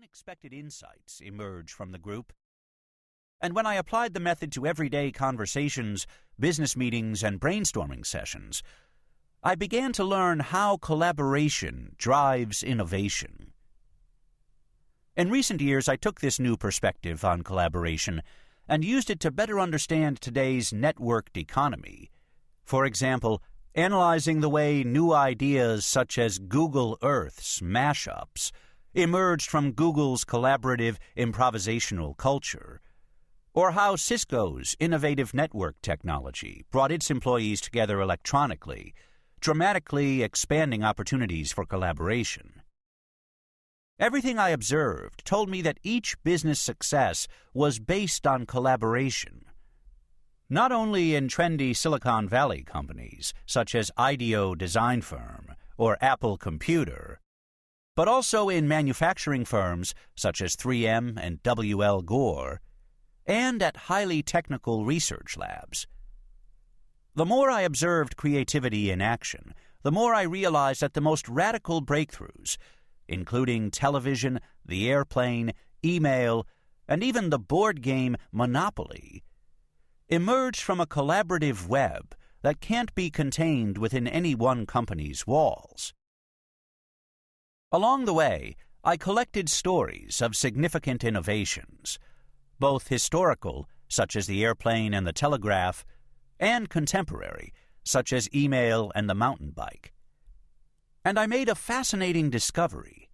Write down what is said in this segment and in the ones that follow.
unexpected insights emerge from the group. And when I applied the method to everyday conversations, business meetings, and brainstorming sessions, I began to learn how collaboration drives innovation. In recent years, I took this new perspective on collaboration and used it to better understand today's networked economy. For example, analyzing the way new ideas such as Google Earth's mashups emerged from Google's collaborative improvisational culture, or how Cisco's innovative network technology brought its employees together electronically, dramatically expanding opportunities for collaboration. Everything I observed told me that each business success was based on collaboration, not only in trendy Silicon Valley companies such as IDEO Design Firm or Apple Computer, but also in manufacturing firms such as 3M and W.L. Gore, and at highly technical research labs. The more I observed creativity in action, the more I realized that the most radical breakthroughs, including television, the airplane, email, and even the board game Monopoly, emerged from a collaborative web that can't be contained within any one company's walls. Along the way, I collected stories of significant innovations, both historical, such as the airplane and the telegraph, and contemporary, such as email and the mountain bike. And I made a fascinating discovery.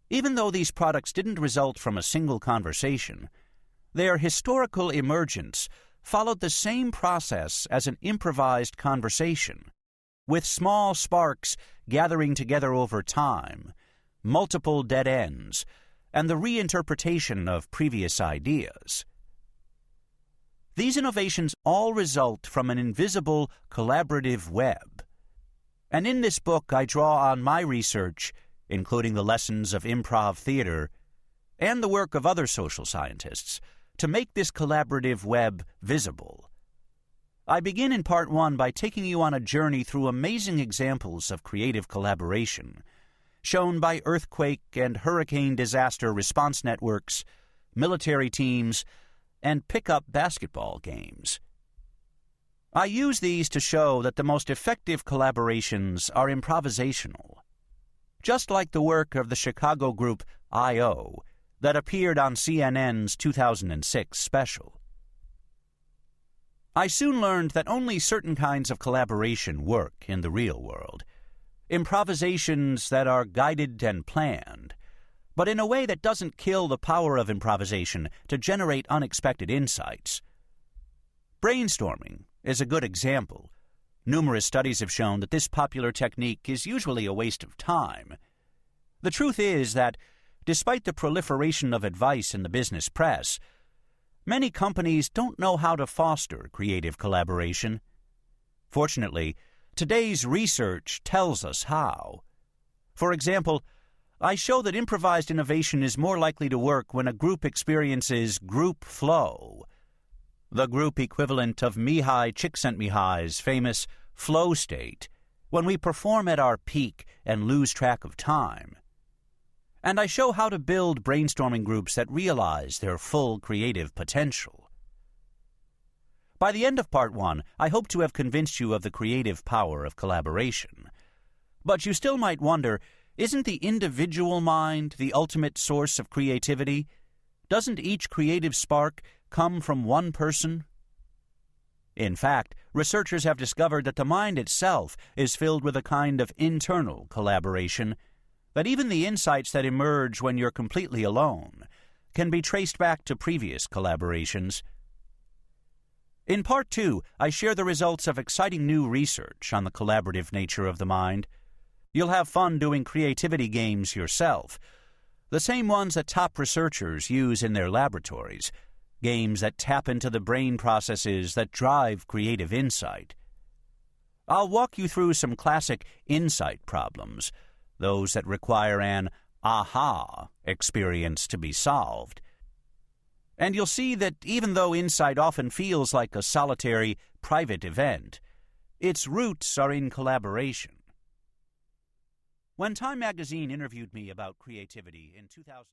Even though these products didn't result from a single conversation, their historical emergence followed the same process as an improvised conversation, with small sparks gathering together over time, multiple dead ends, and the reinterpretation of previous ideas. These innovations all result from an invisible collaborative web. And in this book, I draw on my research, including the lessons of improv theater and the work of other social scientists, to make this collaborative web visible. I begin in part one by taking you on a journey through amazing examples of creative collaboration, shown by earthquake and hurricane disaster response networks, military teams, and pickup basketball games. I use these to show that the most effective collaborations are improvisational, just like the work of the Chicago group I.O. that appeared on CNN's 2006 special. I soon learned that only certain kinds of collaboration work in the real world, improvisations that are guided and planned, but in a way that doesn't kill the power of improvisation to generate unexpected insights. Brainstorming is a good example. Numerous studies have shown that this popular technique is usually a waste of time. The truth is that, despite the proliferation of advice in the business press, many companies don't know how to foster creative collaboration. Fortunately, today's research tells us how. For example, I show that improvised innovation is more likely to work when a group experiences group flow, the group equivalent of Mihai Csikszentmihalyi's famous flow state, when we perform at our peak and lose track of time. And I show how to build brainstorming groups that realize their full creative potential. By the end of part one, I hope to have convinced you of the creative power of collaboration. But you still might wonder, isn't the individual mind the ultimate source of creativity? Doesn't each creative spark come from one person? In fact, researchers have discovered that the mind itself is filled with a kind of internal collaboration, that even the insights that emerge when you're completely alone can be traced back to previous collaborations. In part two, I share the results of exciting new research on the collaborative nature of the mind. You'll have fun doing creativity games yourself, the same ones that top researchers use in their laboratories, games that tap into the brain processes that drive creative insight. I'll walk you through some classic insight problems, those that require an aha experience to be solved. And you'll see that even though insight often feels like a solitary, private event, its roots are in collaboration. When Time magazine interviewed me about creativity in 2000...